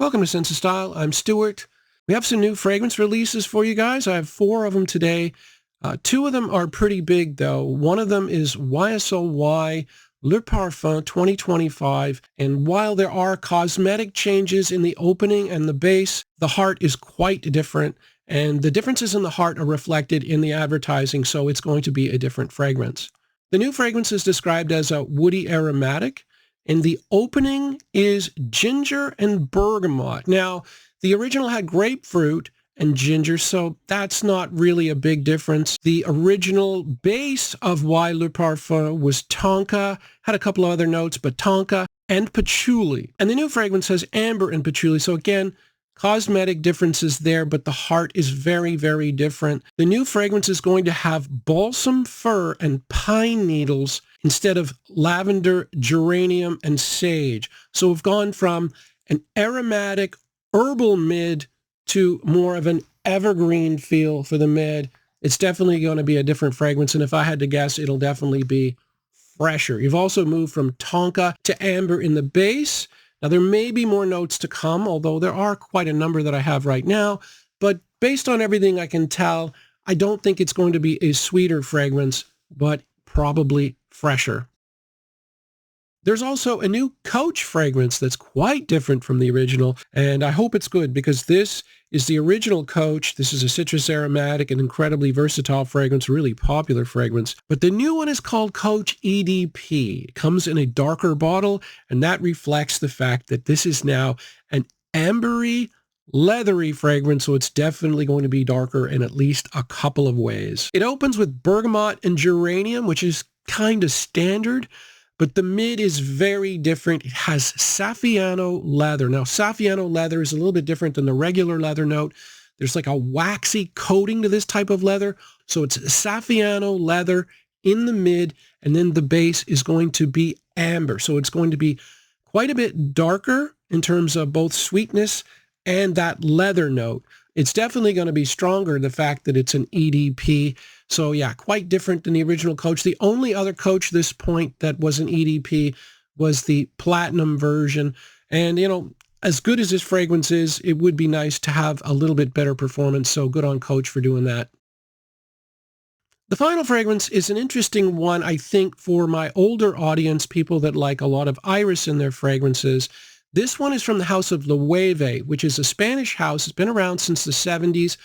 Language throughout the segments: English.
Welcome to Sense of Style. I'm Stuart. We have some new fragrance releases for you guys. I have 4 of them today. 2 of them are pretty big, though. One of them is YSL Le Parfum 2025. And while there are cosmetic changes in the opening and the base, the heart is quite different. And the differences in the heart are reflected in the advertising, so it's going to be a different fragrance. The new fragrance is described as a woody aromatic. And the opening is ginger and bergamot. Now, the original had grapefruit and ginger, so that's not really a big difference. The original base of Y Le Parfum was tonka, had a couple of other notes, but tonka and patchouli. And the new fragrance has amber and patchouli, so again, cosmetic differences there, but the heart is very, very different. The new fragrance is going to have balsam fir and pine needles instead of lavender, geranium, and sage. So we've gone from an aromatic herbal mid to more of an evergreen feel for the mid. It's definitely going to be a different fragrance, and if I had to guess, it'll definitely be fresher. You've also moved from tonka to amber in the base. Now, there may be more notes to come, although there are quite a number that I have right now. But based on everything I can tell, I don't think it's going to be a sweeter fragrance, but probably fresher. There's also a new Coach fragrance that's quite different from the original, and I hope it's good because this is the original Coach. This is a citrus aromatic, an incredibly versatile fragrance, really popular fragrance. But the new one is called Coach EDP. It comes in a darker bottle, and that reflects the fact that this is now an ambery, leathery fragrance, so it's definitely going to be darker in at least a couple of ways. It opens with bergamot and geranium, which is kind of standard. But the mid is very different. It has Saffiano leather. Now, Saffiano leather is a little bit different than the regular leather note. There's like a waxy coating to this type of leather. So it's Saffiano leather in the mid, and then the base is going to be amber. So it's going to be quite a bit darker in terms of both sweetness and that leather note. It's definitely going to be stronger, the fact that it's an EDP. So yeah, quite different than the original Coach. The only other Coach at this point that was an EDP was the Platinum version. And, you know, as good as this fragrance is, it would be nice to have a little bit better performance. So good on Coach for doing that. The final fragrance is an interesting one, I think, for my older audience, people that like a lot of iris in their fragrances. This one is from the house of Loewe, which is a Spanish house. It's been around since the 70s.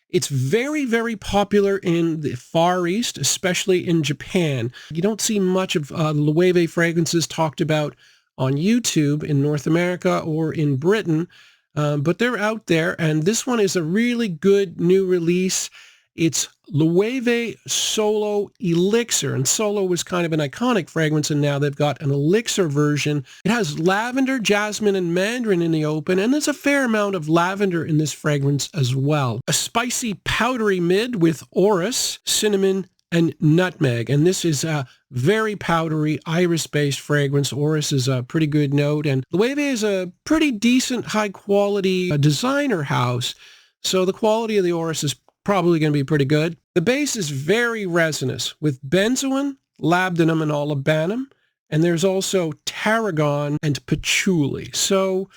It's very, very popular in the Far East, especially in Japan. You don't see much of Loewe fragrances talked about on YouTube in North America or in Britain, but they're out there. And this one is a really good new release. It's Loewe Solo Elixir, and Solo was kind of an iconic fragrance, and now they've got an Elixir version. It has lavender, jasmine, and mandarin in the open, and there's a fair amount of lavender in this fragrance as well. A spicy, powdery mid with orris, cinnamon, and nutmeg, and this is a very powdery, iris-based fragrance. Orris is a pretty good note, and Loewe is a pretty decent, high-quality designer house, so the quality of the orris is probably going to be pretty good. The base is very resinous with benzoin, labdanum, and olibanum. And there's also tarragon and patchouli. So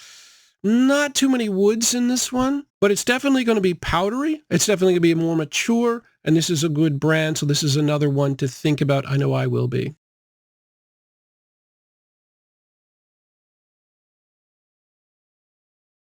not too many woods in this one, but it's definitely going to be powdery. It's definitely going to be more mature. And this is a good brand. So this is another one to think about. I know I will be.